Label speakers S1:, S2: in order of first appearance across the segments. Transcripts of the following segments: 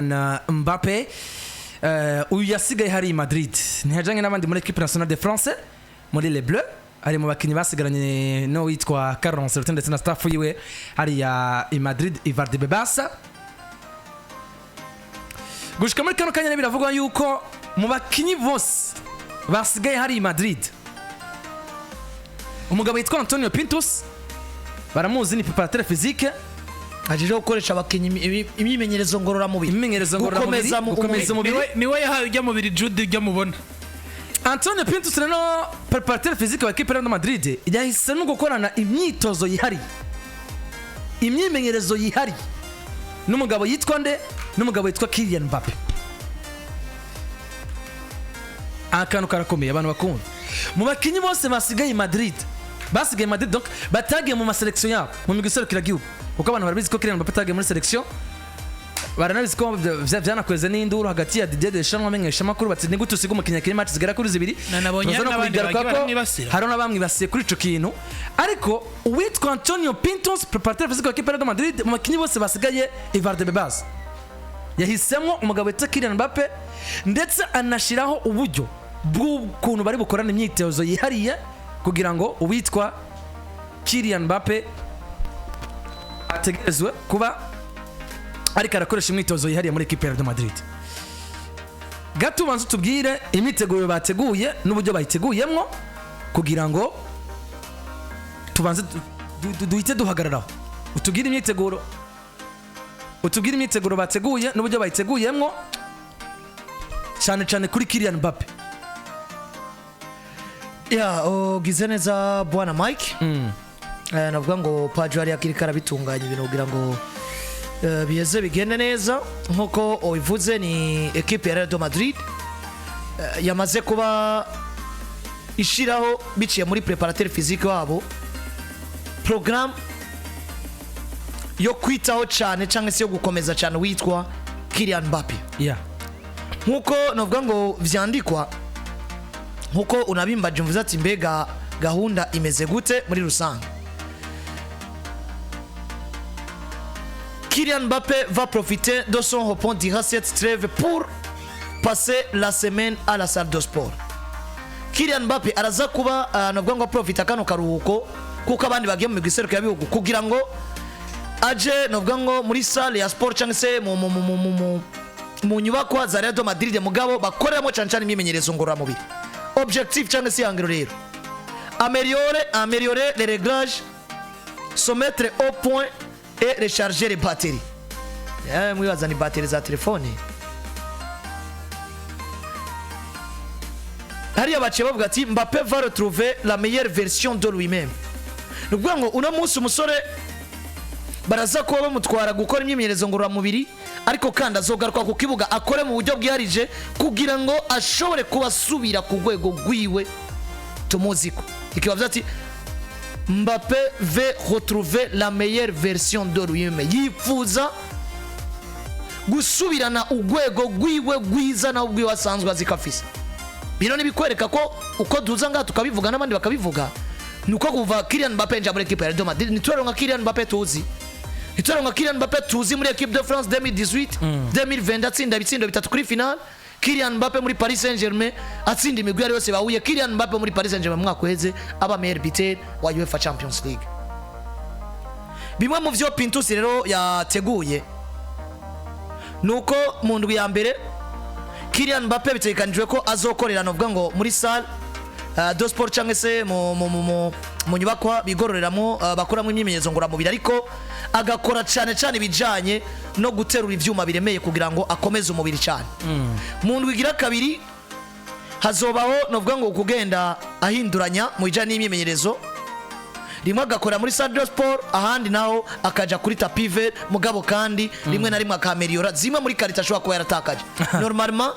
S1: na Mbappe uyu yasigaye hari Madrid ntihajanye n'abandi muri equipe nationale de France muri Les Bleus ari mu bakinyi basigaranye no witwa Carlo Ancelotti ndetse na staff yiwe hari ya Madrid Valdebebas gushika muri kano kanya biravugwa yuko mu bakinyi bose basigaye hari Madrid umugabo yitwa Antonio Pintus baramuzi ni préparateur physique
S2: ajeje gukoresha abakinyi imyimenyerezo ngororamubiri
S1: gukomeza umubiri
S3: niwe yahaye ujya mubiri Jude ujya mubona
S1: Antonio Pintus rero préparateur physique wa equipe Real Madrid yahise no gukorana imyitozo yihari imyimenyerezo yihari n'umugabo yitwa nde n'umugabo yitwa Kylian Mbappe akantu karakomeye abantu bakunda mu bakinyi bose basigaye Madrid donc batagiye mu maselection yabo mu migwi serukira gihugu kuko abantu barabizi ko Kylian Mbappe tagiye muri selection baranabizi ko vyanakweze n'induru hagati ya Didier Deschamps amenyesha makuru bati nigute usiga umukinya kiri match zigera kuri zibiri hari n'abamwibasiye kuri ico kintu ariko uwitwa Antonio Pintus préparateur physique wa equipe de Madrid mu bakinyi bose basigaye Valdebebas yahisemo umugabo witwa Kylian Mbappe ndetse anashiraho uburyo bw'ukuntu bari bukorana imyitozo yihariye kugira ngo uwitwa Kylian Mbappe ategerezwe kuba ariko arakoresha imyitozo yihariye muri equipe de Madrid. Gato banzu tubwire imyiteguro bateguye n'uburyo bayiteguyemwo kugira ngo tubanze duhite duhagararaho utubwire imyiteguro bateguye n'uburyo bayiteguyemwo cyane kuri Kylian Mbappe.
S2: Ya ugize neza bwana Mike navuga ngo Pajari ari akirikara bitunganya ibintu kugira ngo biyeze bigende neza nkuko ubivuze ni equipe ya Real Madrid yamaze kuba ishiraho biciye muri préparateur physique wabo programme yo kwitaho cyane cyangwa se yo gukomeza cyane witwa Kylian Mbappe nkuko navuga ngo vyandikwa nkuko unabimbaje mvuze ati mbega gahunda imeze gute muri rusange. Kylian Mbappe va profiter de son repos durant cette trêve pour passer la semaine à la salle de sport. Kylian Mbappe araza kuba navuga ngo profita kano karuhuko kuko abandi bagiye mu giseruko ya bihugu kugira ngo aje navuga ngo muri salle ya sport cyangwa se mu nyubako za Real Madrid mugabo bakoreramo cyane imyimenyerezo ngororamubiri. Objectif cyangwa se yangiro rero améliorer les réglages, se mettre au point et recharger les batteries. Mwibaza ni batterie za telefone hariya baciye bavuga ati Mbappe va retrouver la meilleure version de lui-même. Nukuvuga ngo uno munsi umusore baraza kuba bamutwara gukora imyimenyerezo ngororamubiri ariko kandi azogaruka ku kibuga akore mu buryo bwiharije kugira ngo ashobore kuba asubira ku rwego rwiwe tumuziko. Ikibazo ati Mbappe veut retrouver la meilleure version de lui-même. Yifuza gusubirana urwego rwiwe rwiza na ubwiwe asanzwe azikafisa. Bino ni bikwereka ko uko duza nga tukabivuga n'abandi bakabivuga nuko kuva Kylian Mbappe nja muri equipe ya Real Madrid nitwaronka Kylian Mbappe tuzi muri equipe de France 2018 2020 atsinda bitsindo bitatu kuri final. Kylian Mbappe muri Paris Saint-Germain atsinda imigwi yari yose bahuye. Kylian Mbappe muri Paris Saint-Germain mwaka uheze aba meilleur buteur wa UEFA Champions League. Bimwe mu vyo Pintus rero yateguye nuko mu ndwi ya mbere Kylian Mbappe bitekanijwe ko azokorera novuga ngo muri salle do sport cyangwa se mu nyubakwa bigororeramo bakoramo imyimenyerezo ngororamubiri ariko agakora cyane bijanye no guterura ivyuma biremeye kugira ngo akomeze umubiri cyane. Mu ndwi igira kabiri hazobaho novuga ngo kugenda ahinduranya mu bijanye n'imyimenyerezo rimwe agakora muri salle de sport ahandi naho akaja kuri tapis vert mugabo kandi rimwe na rimwe akameliora zimwe muri karita ashobora kuba yaratakaje. Normalement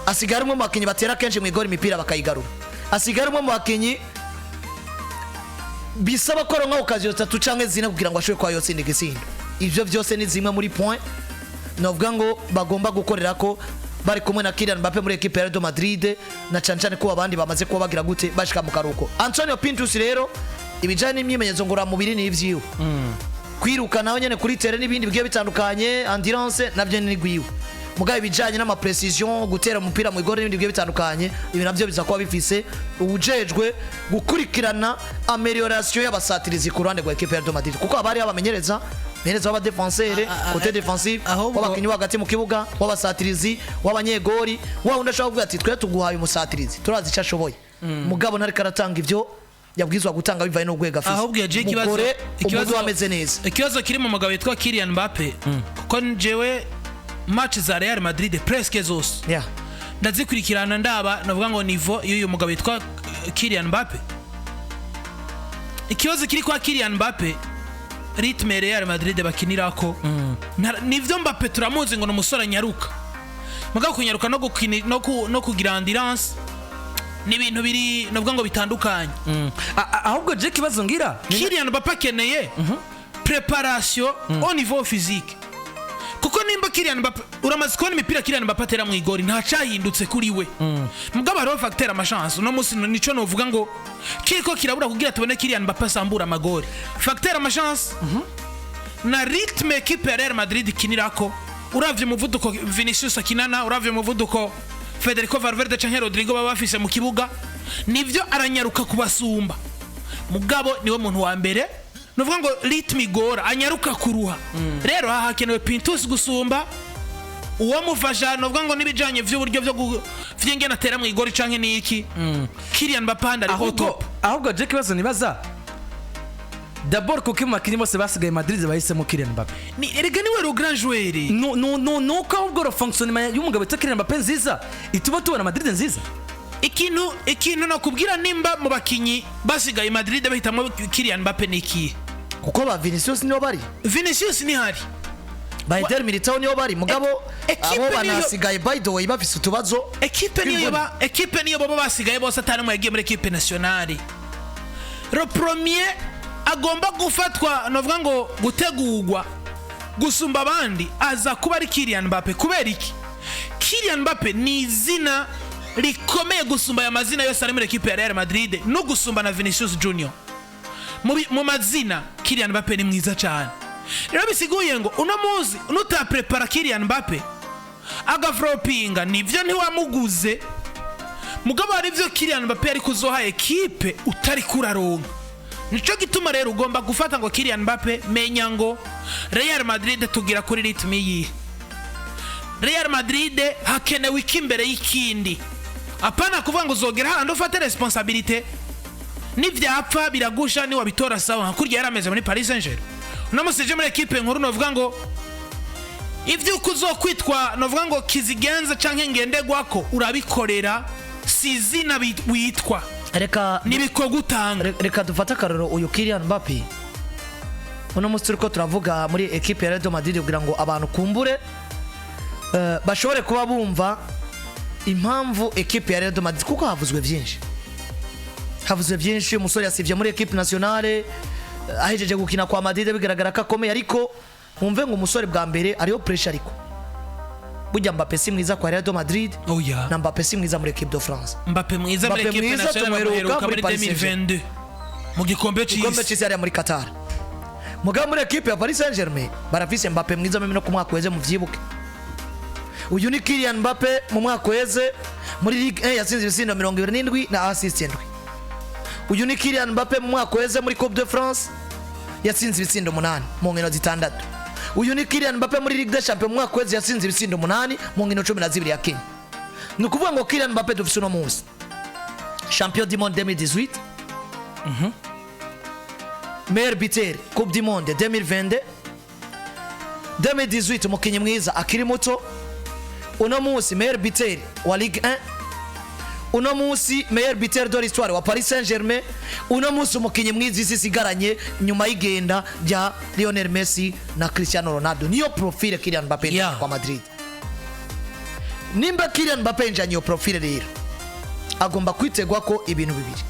S2: asigaramo mu bakinyi batera kenshi mu igori imipira bakayigarura, asigaramo mu bakinyi bisaba ko ronka okaziyo 3 canke zine kugira ngo ashobore kwa yotsinda igisindo. Ivyo byose ni zimwe muri point novuga ngo bagomba gukorera ko bari kumwe na Kylian Mbappe muri equipe ya Real Madrid na cyane ko abandi bamaze kuba bagira gute bashika mu karuko. Antonio Pintus rero ibijanye n'imyimenyerezo ngororamubiri ni ivyiwe kwiruka naho nyene kuri terrain n'ibindi bigiye bitandukanye, endurance navyo ni gwiwe. Mugabe ibijanye n'ama precision, gutera umupira mu igore n'ibindi bigiye bitandukanye, ibi navyo biza kuba bifise ubujejwe gukurikirana amelioration y'abasatirizi ku ruhande rwa equipe ya Real Madrid, kuko abari abamenyereza menyereza w'aba defenseur côté défensif, w'abakinyi hagati mu kibuga, w'abasatirizi, w'abanyegori, wa undi ashaka kuvuga ati twe tuguhaye umusatirizi turazi icyo ashoboye. Mugabo ntari karatanga ivyo yabwizwa gutanga bivaye no gwega afise.
S3: Ahubwo yaje
S2: ikibazo ameze neza.
S3: Ikibazo kiri mu mugabo witwa Kylian Mbappe, kuko njewe match za Real Madrid presque zose ndazikurikirana ndaba navuga ngo niveau y'uyu mugabo witwa Kylian Mbappe. Ikibazo kiri kwa Kylian Mbappe, ritme Real Madrid bakinirako nivyo Mbappe turamuzi ngo n'umusore nyaruka, mugabo kunyaruka no kugira endurance ni ibintu biri navuga ngo bitandukanye.
S1: Ahubwo je kibazo ngira
S3: Kylian Mbappe akeneye preparation au niveau physique, kuko nimba Kylian Mbappe uramaze kubona imipira Kylian Mbappe atera mu igori nta cyahindutse kuri we. Mugabo hariho facteur amachance no musi nico novuga ngo kiriko kirabura kugira tubone Kylian Mbappe asambura amagori. Facteur amachance na rythme equipe ya Real Madrid kinirako, uravye umuvuduko Vinicius akinana, uravye umuvuduko Federico Valverde canke Rodrigo baba bafise mu kibuga, nivyo aranyaruka kubasumba. Mugabo niwe muntu wa mbere novuga ngo rythme igora anyaruka kuruha. Rero hakenewe Pintus gusumba uwo mufasha novuga ngo nibijanye vy'uburyo byo vy'ingena atera mu igori canke niki. Kylian Mbappe ari top.
S1: Ahubwo je kibazo nibaza d'abord kuko makinyi bose basigaye Madrid bahisemo Kylian Mbappe.
S3: Ni erega niwe le grand joueur.
S1: No ko ahubwo ro fonctionnement y'umugabo witwa Kylian Mbappe nziza ituma tubona Madrid nziza.
S3: Ikintu nakubwira nimba mu bakinyi basigaye Madrid bahitamo Kylian Mbappe niki,
S2: kuko ba Vinicius niyo bari,
S3: Vinicius ni hari
S2: ba Eder Militao niyo bari, mugabo abo banasigaye by the way bafise utubazo.
S3: Equipe niyo baba basigaye bose atari mu yagiye muri equipe nationale. Le premier agomba gufatwa novuga ngo gutegurwa gusumba abandi aza kuba ari Kylian Mbappe. Kubera iki? Kylian Mbappe ni izina rikomeye gusumba ya mazina yose ari muri equipe ya Real Madrid no gusumba na Vinicius Junior. Mu mazina Kylian Mbappe ni mwiza cyane. Rero bisiguye ngo uno muzi unuta prepara Kylian Mbappe agafropinga nivyo ntiwamuguze, mugabo ari byo Kylian Mbappe ari kuzoha equipe utari kuraronka. Nico gituma rero ugomba gufata ngo Kylian Mbappe menya ngo Real Madrid tugira kuri ritme yi. Real Madrid hakenewe ikimbere y'ikindi, apana kuvuga ngo zogera handi ufate responsabilité n'ivyapfa biragusha ni wabitora sawa kurya yarameze muri Paris Saint-Germain. Unamusije muri equipe nkuru novuga ngo ivyo kuzokwitwa novuga ngo kizigenza canke ngendegwako urabikorera sizina witwa
S2: reka
S3: nibiko gutanga.
S2: Reka dufata karoro uyu Kylian Mbappe uno musi turiko turavuga muri equipe ya Real Madrid kugira ngo abantu kumbure bashobore kuba bumva impamvu equipe ya Real Madrid, kuko havuzwe byinshi. Umusore yasivye muri equipe nationale ahejeje gukina kwa Madrid bigaragara ko akomeye, ariko mwumve ngo umusore bwa mbere ariyo pressure, ariko burya Mbappe si mwiza kwa Real Madrid. Na Mbappe si mwiza muri equipe de France.
S3: Mbappe mwiza muri equipe nationale muri 2022 mu gikombe
S2: cy'isi ari muri Qatar. Mugabo muri equipe ya Paris Saint-Germain barafise Mbappe mwiza meme no ku mwaka weze mu vyibuke. Uyu ni Kylian Mbappe mu mwaka weze muri Ligue 1 yatsinze ibisindo 27 na assist 7. Uyu ni Kylian Mbappe mu mwaka weze muri Coupe de France yatsinze ibisindo 8 mu nkino zitandatu. Uyu ni Kylian Mbappe muri Ligue des Champions mu mwaka weze yatsinze ibisindo 8 mu nkino 12 ya Kenya. Ni ukuvuga ngo Kylian Mbappe dufise uno munsi champion du monde 2018, meilleur buteur Coupe du monde 2022, 2018 umukinyi mwiza akiri muto, uno munsi meilleur buteur wa Ligue 1, uno munsi meilleur buteur de l'histoire wa Paris Saint-Germain, uno munsi umukinyi mwiza isi sigaranye nyuma y'igenda rya Lionel Messi na Cristiano Ronaldo. Niyo profile Kylian Mbappe kwa Madrid. Nimba Kylian Mbappe njanye yo profile rero agomba kwitegwa ko ibintu bibiri.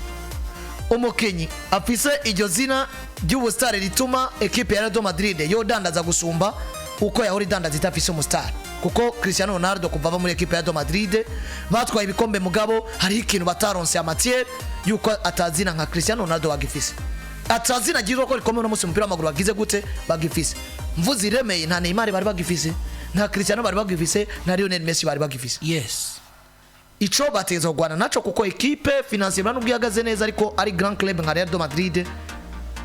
S2: Umukinyi afise iryo zina ry'ubustare rituma equipe ya Real Madrid yo dandaza gusumba uko yahora idandaza itafise umustar, kuko Cristiano Ronaldo kuva muri equipe ya Real Madrid batwaye ibikombe, mugabo hari ikintu bataronse ya matière yuko atazina nka Cristiano Ronaldo wagifise. atazina gizwe ko rikomeye no musi umupira w'amaguru bagize gute bagifise mvuze iremeye nta Neymar bari bagifise nta Cristiano bari bagifise nta Lionel Messi bari bagifise
S3: yes
S2: ico bateza kugwana naco kuko equipe financièrement n'ubwo ihagaze neza ariko ari grand club nka Real de Madrid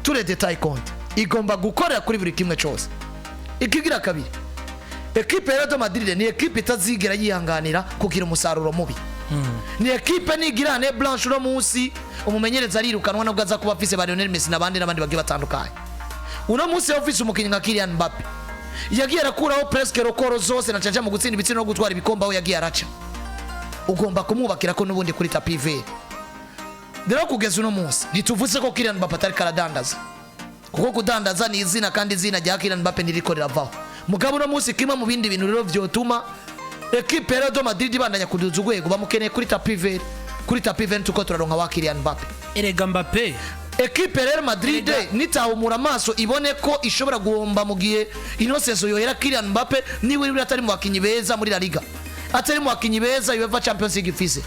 S2: tous les détails compte igomba gukorera kuri buri kimwe cyose ikigira kabiri equipe ya Real de Madrid ni equipe itazigera yihanganira kugira umusaruro mubi ni equipe nigira ne blanche no munsi umumenyereza arirukanwa nabwo aza kuba afise ba Lionel Messi n'abandi bagiye batandukanye uno munsi office umukinyi nka Kylian Mbappe yagiye arakuraho presque rokoro zose na caca mu gutsinda ibitsina no gutwara ibikomba aho yagiye araca ugomba kumubakira ko nubundi kuri tapi vert rero kugeza uno munsi ntituvuze ko Kylian Mbappe atari karadandaza kuko kudandaza ni izina kandi izina rya Kylian Mbappe niriko riravaho mugabo uno munsi kimwe mu bindi bintu rero vyotuma equipe ya Real de Madrid bandanya kuduza urwego bamukeneye kuri tapi vert tuko turaronka wa Kylian Mbappe
S3: erega Mbappe
S2: equipe ya Real Madrid nitahumura amaso ibone ko ishobora guhomba mu gihe ino sezo yohera Kylian Mbappe niwe uri atari mu bakinyi beza muri La Liga atari mu bakinyi beza UEFA Champions League ifise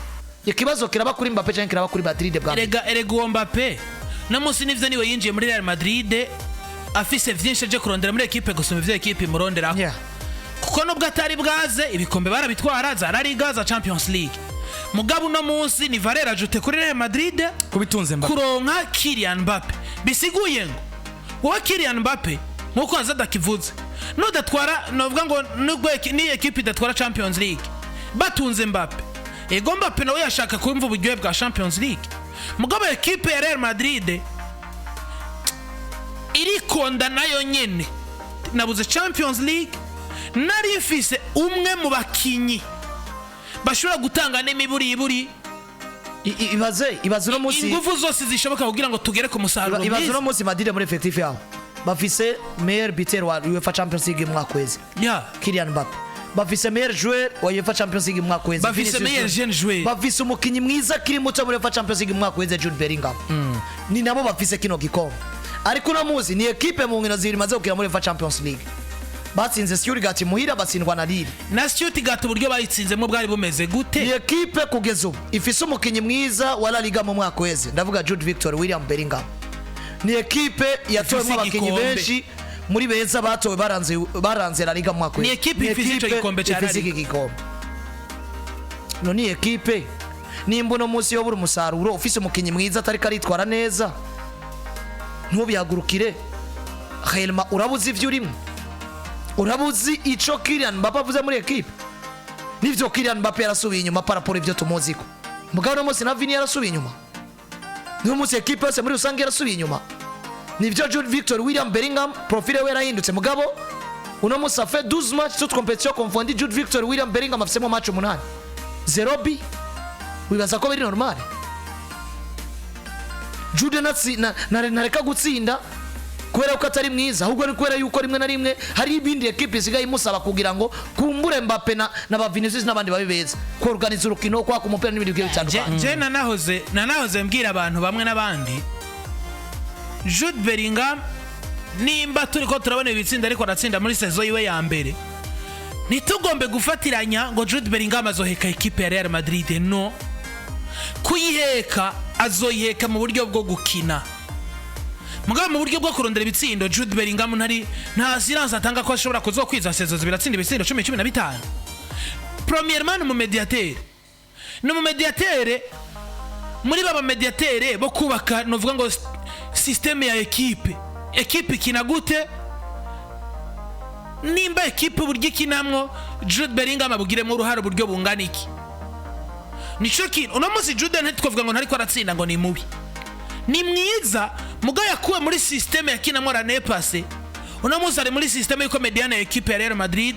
S2: ikibazo kiraba kuri Mbappe cyangwa kiraba kuri Madrid bwa
S3: erega uwo Mbappe na musi nivyo niwe yinjiye muri Real Madrid afise vyinshi aje kurondera muri equipe gusoma ivyo equipe imurondera kuko nubwo atari bwaze ibikombe barabitwara za La Liga za Champions League mugabo no munsi ni Valera ajute kuri Real Madrid
S1: kubitunze Mbappe
S3: kuronka Kylian Mbappe bisiguye ngo wowe Kylian Mbappe nkuko azada kivuze no datwara novuga ngo nubwo ni equipe idatwara Champions League batunze Mbappe ego Mbappe nawe yashaka kumva uburyohe bwa Champions League mugabo equipe ya Real Madrid irikonda nayo nyene nabuze Champions League nari ifise umwe mu bakinyi bashobora gutanga n'imiburi
S2: ibaze no munsi
S3: ingufu zose zishoboka kugira ngo tugere ku musaruro mwiza
S2: ibaze no munsi Madrid muri effectif yaho bafise meilleur buteur wa UEFA Champions League mu kwezi Kylian Mbappe bafise meilleur joueur wa UEFA Champions League mu kwezi
S3: bafise meilleur jeune joueur
S2: bafise umukinyi mwiza kiri muto muri UEFA Champions League mu kwezi Jude Bellingham ni nabo bafise kino gikombe ariko no munsi ni equipe mu nkino ziri maze kukira muri UEFA Champions League batsinze Stuttgart muhira batsindwa na Lille
S3: na Stuttgart uburyo bayitsinzemo bwari bumeze gute
S2: ni equipe kugeza ubu ifise umukinyi mwiza wa La Liga mu mwaka weze ndavuga Jude Victor William Bellingham ni equipe yatowe abakinyi benshi muri beza batowe baranze La Liga mu mwaka weze
S3: ni equipe ifise ico gikombe cya La Liga
S2: no ni equipe nimba no munsi yo buri umusaruro ufise umukinyi mwiza atari karitwara neza ntubihagurukire Helma urabuze ivyo urimo urabuzi ico Kylian Mbappe avuze muri equipe nivyo Kylian Mbappe yarasubiye inyuma paraporo ivyo tumuziko mugabo no munsi na Vini yarasubiye inyuma no munsi equipe yose muri rusange yarasubiye inyuma nivyo Jude Victor William Bellingham profile we yarahindutse mugabo uno munsi fait 12 matchs toute compétition confondue Jude Victor William Bellingham afisemo match 8 0 bi wibaza ko biri normal Jude nareka gutsinda kubera ko atari mwiza ahubwo ni kubera yuko rimwe na rimwe hari ibindi equipe isigaye imusaba kugira ngo kumbure Mbappe na ba Vinicius n'abandi babibeza ko organize urukino kwa ku mupira n'ibindi bigiye bitandukanye
S3: je nanahoze mbwira abantu bamwe n'abandi Jude Bellingham nimba turiko turabona ibitsinda ariko aratsinda muri saison yiwe ya mbere nitugombe gufatiranya ngo Jude Bellingham azoheka equipe ya Real Madrid no kuyiheka azoyiheka mu buryo bwo gukina mugabo mu buryo bwo kurondera ibitsindo Jude Bellingham nta silence atanga ko ashobora kuzokwiza saison zibiratsinda ibitsindo 10-15 premièrement mu mediateur muri baba mediateur bo kubaka novuga ngo systeme ya equipe ikina gute nimba equipe buryo ikinamwo Jude Bellingham abugiremo uruhare buryo bungana iki nico kintu uno munsi Jude ntitwavuga ngo ntariko aratsinda ngo ni mubi ni mwiza muga yakuwe muri systeme yakinamwo l'année passée uno munsi ari muri systeme yuko mediane ya equipe ya Real Madrid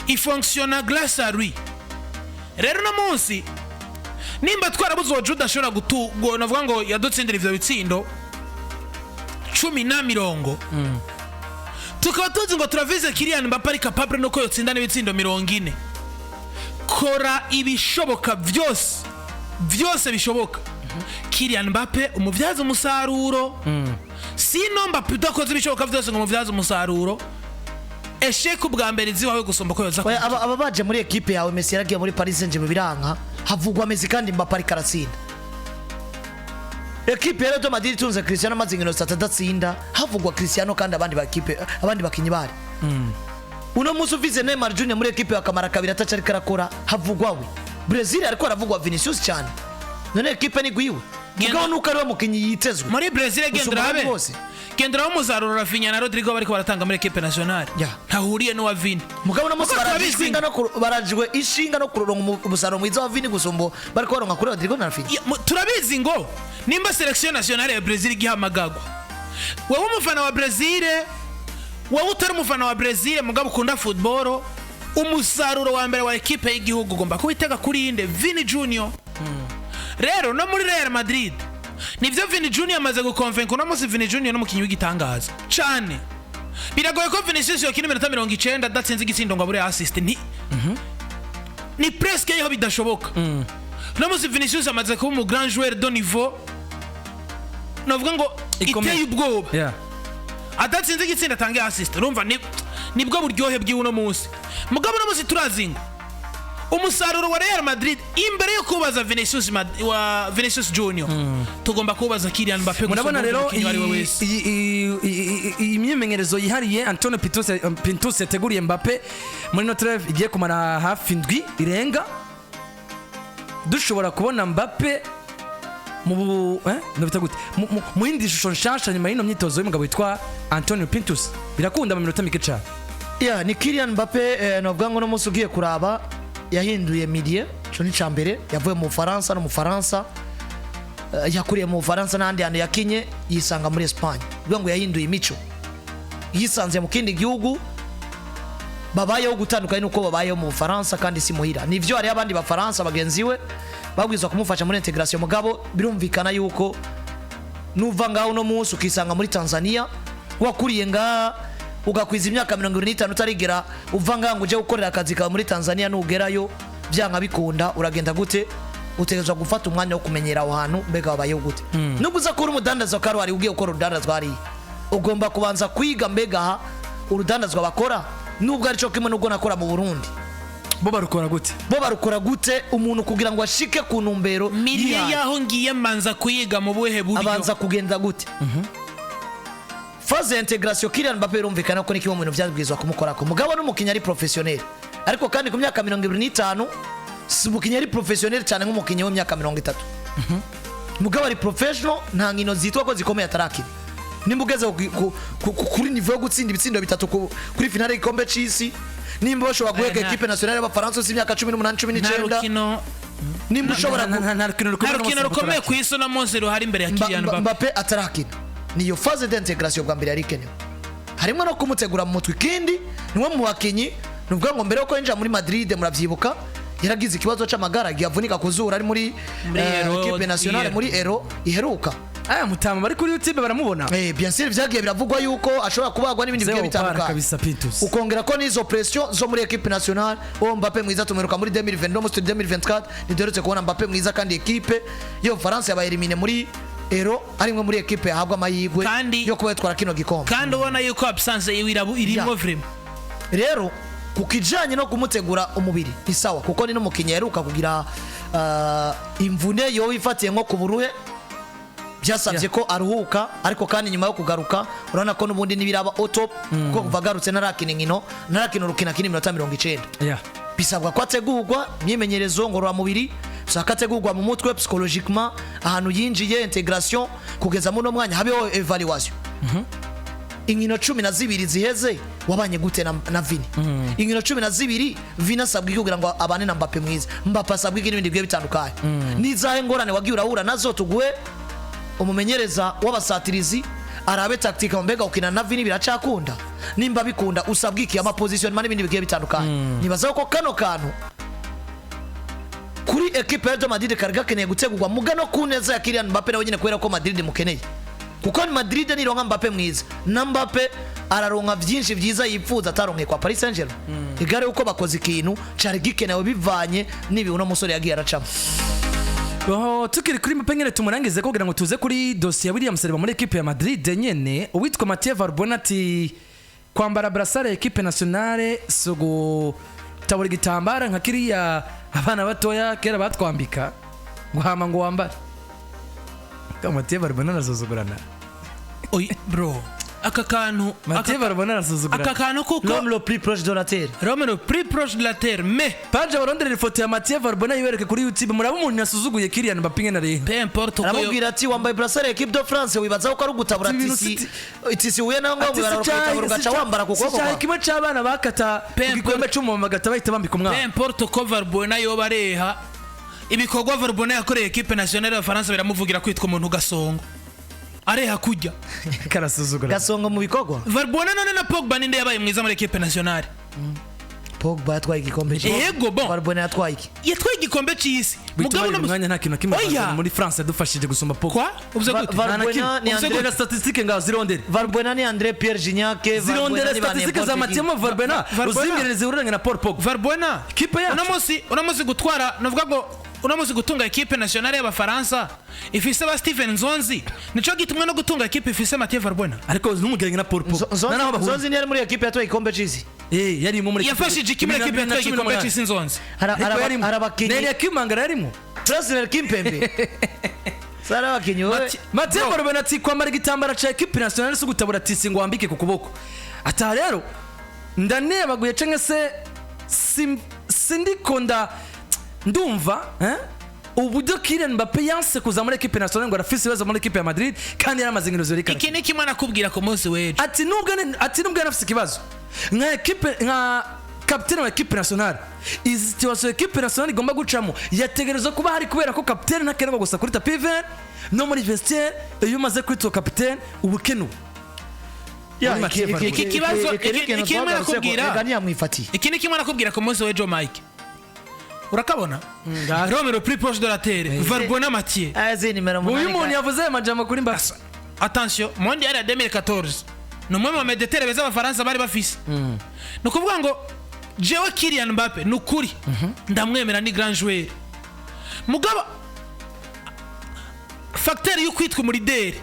S3: ifonctiona grâce à lui rero uno munsi nimba twarabuze Jude ashobora gutugo navuga ngo yadutsindira ivyo bitsindo 10 tukaba tuzi ngo turavize Kylian Mbappe ari capable no ko yotsinda n'ibitsindo 40 kora ibishoboka vyose bishoboka Kylian Mbappe umuvyaza umusaruro sino Mbappe udakoze ibishoboka vyose ngo umuvyaza umusaruro esheke ubwa mbere ziwawe gusomba ko yoza
S2: aba baje muri equipe yawe Messi yaragiye muri Paris Saint-Germain biranka havugwa Messi kandi Mbappe ari karatsinda ekipe ya Real Madrid itunze Cristiano amaze inkino zitatu adatsinda havugwa Cristiano kandi abandi bakinyi bari uno musi ufise Neymar Junior muri ekipe akamara kabiri atacari karakora havugwa we Brazil ariko aravugwa Vinicius cyane none ekipe ni gwiwe mugabo nuko ari we mukinyi yitezwe
S3: muri Brazil gendera umuzaruro Rafinha na Rodrigo bariko baratanga muri equipe nationale ntahuriye no wa Vini
S2: mugabo no musi barajwe ishinga no kuronka umusaruro mwiza wa Vini gusumbo bariko baronka kuri Rodrigo na Rafinha
S3: turabizi ngo nimba selection nationale ya Brazil gihamagagwa wewe umufana wa Brazil wowe utari umufana wa Brazil mugabo ukunda football umusaruro wa mbere wa equipe y'igihugu ugomba kubitega kuri inde Vini Junior rero no muri Real Madrid nivyo Vini Junior amaze gukonvenka no musi Vini Junior no mukinyi w'igitangaza cyane biragoye ko Vinicius yokina iminota 90 adatsinze igitsindo ngo abure assist ni presque yeho bidashoboka no musi Vinicius amaze kuba mu grand joueur de niveau novuga ngo iteye ubwoba adatsinze igitsindo atange assist urumva nibwo buryohe bw'uno musi mugabo no musi turazinga umusaruro wa Real Madrid imbere yo kubaza Vinicius Junior tugomba kubaza Kylian Mbappe.
S1: Murabona rero iyi myimenyerezo yihariye Antonio Pintus yateguriye Mbappe muri Notre igiye kumara hafi indwi irenga dushobora kubona Mbappe mu yindi shusho nshasha nyuma y'ino myitozo y'umugabo witwa Antonio Pintus birakunda mu minota mike cyane.
S2: Ni Kylian Mbappe novuga ngo no musi ugiye kuraba yahinduye milieu cyo ni cyambere yavuye mu Faransa no mu Faransa yakuriye mu Faransa n'andi handi yakinye yisanga muri Espagne bivuga ngo yahinduye imico yisanze mu kindi gihugu babayeho gutandukanye nuko babayeho mu Faransa kandi si muhira nivyo ari abandi ba Faransa bagenzi we babwizwa kumufasha muri integration mugabo birumvikana yuko nuva ngaho no munsi ukisanga muri Tanzania wakuriye nga ugakwiza imyaka 25 utarigera uva nganga uje gukorera akazi ka muri Tanzania nugerayo byanga bikunda uragenda gute utegezwa gufata umwanya wo kumenyera aho hantu mbega wabayeho gute nuguza kuri umudandazo karo ari ugiye gukora urudandazwa ari ugomba kubanza kwiga mbega urudandazwa bakora nubwo ari cyo kimwe nubwo nakora mu Burundi
S1: bo barukora gute umuntu kugira ngo ashike ku numbero
S3: miliye yaho ngiye manza kuyiga mu buhe buryo
S2: abanza kugenda gute Faze integration Kylian Mbappe rumvikana ko nikimo mu bintu byabwizwa kumukora ko mugabo n'umukinya ari professionnel ariko kandi ku myaka 25 si umukinya ari professionnel cyane nk'umukinya w'imyaka 30 mugabo ari professional nta nkino zitwa ko zikomeye atarakina nimbugeze kuri niveau yo gutsinda ibitsindo bitatu kuri finale y'ikombe c'isi nimba bashobora guheka equipe nationale y'abafaransa y'imyaka 18 19 nimba ushobora
S3: nta rukino rukomeye ku isi no munsi ruhari imbere ya Kylian
S2: Mbappe atarakina niyo phase d'integration bwa mbere yari kenewe harimo no kumutegura mu mutwe kindi niwo mu bakinyi nubwo ngo mbere uko yinjira muri Madrid muravyibuka yaragize ikibazo c'amagara giyavunika kuzura ari muri equipe nationale muri Euro iheruka
S1: mutama bari kuri YouTube baramubona
S2: bien sûr vyagiye biravugwa yuko ashobora kubagwa n'ibindi bigiye bitandukanye ukongera ko nizo pression zo muri equipe nationale Mbappe mwiza tumeruka muri 2020 no muri 2024 nidoretse kubona Mbappe mwiza kandi equipe yo France yabaye elimine muri Ero arimwe muri equipe yahabwa amahirwe yo kuba yatwara kino gikombe
S3: kandi ubona yuko absence irimo vraiment
S2: rero kukijanye no kumutegura umubiri ni sawa kuko ni no mukinya yaruka kugira imvune yo ifatiye nko kuburuhe byasabye ko aruhuka ariko kandi nyuma yo kugaruka urana ko nubundi nibiraba auto kuko kuvagarutse narakina rukina kini minota 90 bisabwa ko ategurwa myimenyerezo ngorora mubiri sakategurwa mu mutwe psychologiquement ahantu yinjiye integration kugeza mu no mwanya habeho evaluation inkino 12 ziheze wabanye gute na Vini inkino 12 Vini asabwe kugira ngo abane na Mbappe mwiza Mbappe asabwe ibindi bigiye bitandukanye nizahe ngorane wagiye urahura nazo tuguhe umumenyereza w'abasatirizi arabe tactique mbega ukina na Vini biracakunda nimba bikunda usabwe iki ama position mani ibindi bigiye bitandukanye nibaza ko kano kantu kuri equipe ya Madrid karga keneye gutegurwa mugano kuneza ya Kylian Mbappe nawe nyine kubera ko Madrid mukeneye kuko ni Madrid ni ronka Mbappe mwiza na Mbappe araronka byinshi byiza yipfuza ataronke kwa Paris Saint-Germain igare uko bakoze ikintu cari gikenewe bivanye nibi uno musore yagiye aracamo
S1: tukiri kuri Mbappe nyene tumurangize kugira ngo tuze kuri dossier ya William Saliba muri equipe ya Madrid nyene uwitwa Mathieu Varbona ati kwambara brassard ya equipe nationale sugo tabura igitambara nka kiriya abana batoya kera batwambika ngo hama ngo wambara Mathieu Barbona arasuzugurana.
S3: oya bro aka kantu
S1: Mathieu Barbona arasuzugurana.
S3: aka kantu kuko
S2: l'homme le plus proche de la terre.
S3: Romero plus proche de la terre mais
S1: Paje barondera ifoto ya Mathieu Barbona yibereke kuri YouTube muraba umuntu yasuzuguye Kylian Mbappé ngena rero.
S3: peu importe uko yo
S2: aramubwira ati wambaye bracelet y'equipe de France wibaza ko ari ugutabura
S1: Ibintu
S2: tisi itisi uye naho ngo
S1: Ati
S2: ugatabura ugaca wambara ku kuboko
S1: Sicaye
S2: kwawe.
S1: kimwe c'abana bakata
S3: Peu
S1: ku gikombe c'umuma bagata bahita bambika
S3: peu
S1: umwana.
S3: importe uko Valbuena yoba areha ibikorwa Valbuena yakoreye equipe nationale y'Abafaransa biramuvugira kwitwa umuntu gasongo areha kujya
S1: Karasuzugura.
S2: Gasongo mu bikorwa.
S3: Valbuena none na Pogba ninde yabaye mwiza muri equipe nationale
S2: Pogba yatwaye igikombe cy'isi.
S3: Yego bon
S2: Barbona yatwaye iki?
S3: yatwaye igikombe cy'isi
S1: Mugabo no mwanya nta kintu kimwe
S3: Oya.
S1: muri France yadufashije gusumba Pogba.
S3: kwa uvuze gute
S2: Valbuena ni
S1: André
S2: André
S1: la statistique ngaho zirondere.
S2: Valbuena ni André Pierre Gignac.
S1: Zirondere statistique za Mathieu Barbona. Uzingirire zihuranye na Paul Pogba.
S3: Valbuena
S1: Kipe yacu.
S3: unamuzi gutwara navuga ngo unamuzi gutunga equipe nationale y'Abafaransa ifise ba Steven Nzonzi nico gitumwe no gutunga equipe ifise Mathieu Valbuena
S1: Ariko numugeranye na Paul Pogba. Nanaho bahura.
S2: Zonzi ni yari muri equipe yatwaye igikombe cy'isi.
S1: Yari mu muri
S3: yafashije ikimwe equipe yatwaye igikombe cy'isi Nzonzi
S2: Arabakinyi.
S1: Neri yakimangara yarimo.
S2: President Kimpembe. Sara abakinyi wowe.
S1: Mathieu Barbona ati kwambara igitambara ca equipe nationale so gutabura tisi ngo wambike ku kuboko. Ata rero ndanebaguye canke se sindikonda ndumva uburyo Kylian Mbappé yanse kuza muri equipe nationale ngo arafise ibibazo muri equipe ya Madrid kandi yaramaze inkino zirikana.
S3: iki ni kimwe nakubwira ku munsi w'ejo
S1: Ati nubwo yanafise ikibazo nka equipe nka kapiteni wa equipe nationale izi situation equipe nationale igomba gucamo yategerezwa kuba hari kubera ko kapiteni ntakenerwa gusa kuri tapis vert no muri vestiaire iyo umaze kwitwa kapiteni ubukenu.
S3: iki kibazo ikimwe nakubwira
S2: gani yamwifatiye.
S3: iki ni kimwe nakubwira ku munsi w'ejo Mike urakabona Romero plus proche de la terre Valbuena Mathieu
S2: Azi nimero
S1: uyu muntu yavuze amajambo kuri Mbappé.
S3: attention mondial ya 2014 no mwe mamedetere beza abafaransa bari bafise no kuvuga ngo jewe Kylian Mbappé nukuri ndamwemera ni grand joueur mugaba facteur yo kwitwa muri dere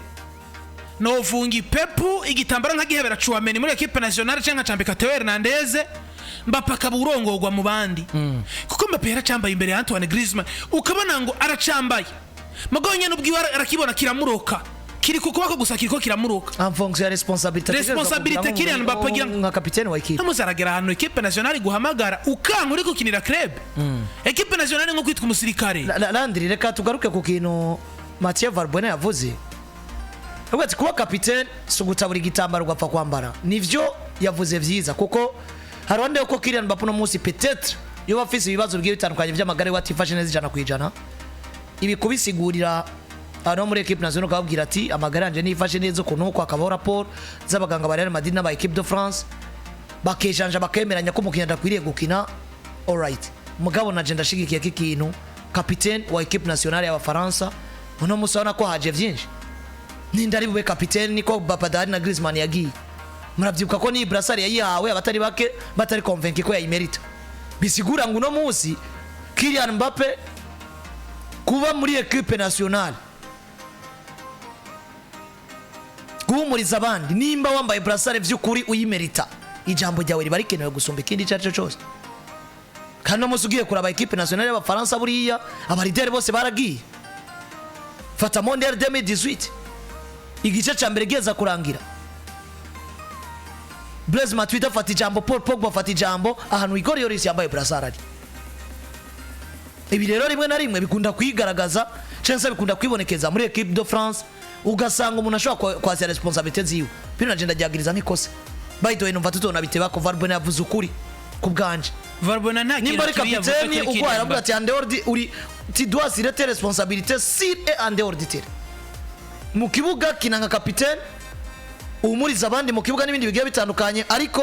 S3: no vungi pepu igitambara nka gihebera Chouameni muri equipe nationale cyangwa Champions Theo Hernandez Mbappé akaburongorwa mu bandi kuko Mbappé yaracambaye imbere ya Antoine Griezmann ukabona ngo aracambaye magonye n'ubwiwe arakibona kiramuroka kiri kubako gusa kiriko kiramuroka
S2: en fonction ya responsabilité
S3: Kylian Mbappé agira
S2: nka kapiteni wa equipe.
S3: namuzaragera ahantu equipe nationale guhamagara ukanka uri gukinira club equipe nationale nko kwitwa umusirikare
S2: Landry reka tugaruke ku kintu Mathieu Valbuena yavuze. Ubwo ati kuba kapiteni sugutabura igitambaro ugapfa kwambara nivyo yavuze vyiza kuko haronde uko Kylian Mbappé no munsi peut-être yo bafise ibibazo bigiye bitandukanye by'amagare watifashe neza ijana kwijana ibi kubisigurira ano muri equipe nationale kababwira ati amagare anje nifashe neza ukuntu uko akabaho rapport z'abaganga ba Real Madrid n'aba equipe de France bakejanja bakemeranya ko umukinnyi adakwiriye gukina alright mugabo naje ndashigikiye kikintu kapiteni wa equipe nationale y'Abafaransa uno musabona ko haje vyinshi nindari bube kapiteni niko Bapadari na Griezmann yagiye murabyibuka ko ni brassard yayihawe abatari bake batari convaincu ko yayimerita bisigura ngo uno munsi Kylian Mbappé kuba muri equipe nationale guhumuriza abandi nimba wambaye brassard vy'ukuri uyimerita ijambo ryawe riba rikenewe gusumba ikindi cyacu cyose kandi no munsi ugiye kuraba equipe nationale y'Abafaransa buriya abarideri bose baragiye fata mondial 2018 igice cya mbere geza kurangira Blaise Matuidi afata ijambo Paul Pogba afata ijambo ahantu Igor Lloris yambaye brassard. Ibi rero rimwe na rimwe bikunda kwigaragaza cyangwa bikunda kwibonekeza muri equipe de France ugasanga umuntu ashobora kwazira responsabilité ziwe bino agenda ryagiriza nk'ikosa bayitoye numva tutona biteba ko Valbuena yavuze ukuri ku bwanje
S3: Valbuena nta
S2: nimba ari kapiteni uko aravuga ati en dehors uri tu dois assurer tes responsabilités sur et en dehors du terrain mu kibuga kinanga kapiteni umuriza abandi mu kibuga n'ibindi bigiye bitandukanye ariko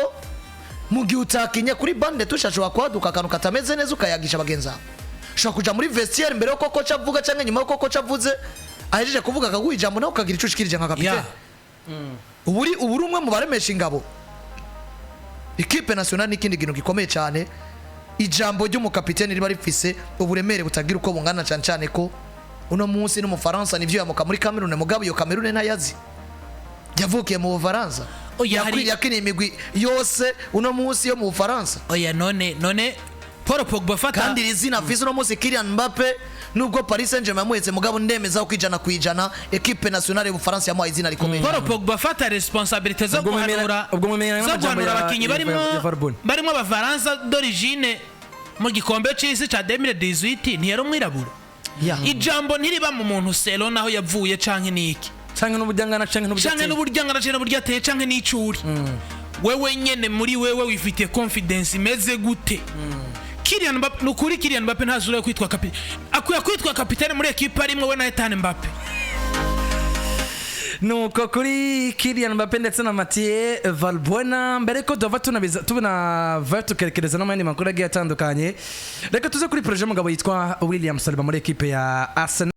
S2: mu gihe utakinye kuri bande tushashobora kwaduka akantu katameze neza ukayagisha bagenza ushobora kuja muri vestiaire mbere yuko kocha avuga cyangwa nyuma yuko kocha avuze ahejeje kuvuga akaguha ijambo nawe ukagira icyo ushikirije nka kapiteni uburi umwe mu baremesha ingabo equipe nationale n'ikindi kintu gikomeye cyane ijambo ry'umukapiteni riba rifise uburemere butagira uko bungana cyane cyane ko uno munsi n'umufaransa nivyo yamuka muri Cameroon mugabo iyo Cameroon ntayazi yavukiye mu Bufaransa yakiniye imigwi yose uno munsi yo mu Bufaransa
S3: oya none Paul Pogba fata
S2: kandi iri zina afise uno munsi Kylian Mbappe nubwo Paris Saint-Germain yamuhetse mugabo ndemeza ko ijana ku ijana equipe nationale y'Ubufaransa yamuhaye izina rikomeye.
S3: Paul Pogba fata responsabilité zo
S1: Ubwo mumenya- ubwo mumenya n'amajambo ya-
S3: abakinyi
S1: ya Varbonne.
S3: barimo abafaransa d'origine mu gikombe c'isi ca 2018 ntiyari umwirabura. Ijambo ntiriba mu muntu selo naho yavuye canke niki
S1: canke n'uburyangana canke
S3: canke n'uburyangana canke n'uburyo ateye canke n'icuri. Wewe nyene muri wewe wifitiye confidence imeze gute? Kylian Mbappe nukuri Kylian Mbappe ntazura kwitwa kapitene, akuya kwitwa kapitene muri equipe arimwe we na Ethan Mbappe.
S1: nuko kuri Kylian Mbappe ndetse na Mathieu Valbuena. Mbere ko tuva tunava tukerekereza no mu yandi makuru agiye atandukanye, reka tuze kuri projet y'umugabo yitwa William Saliba muri equipe ya Arsenal.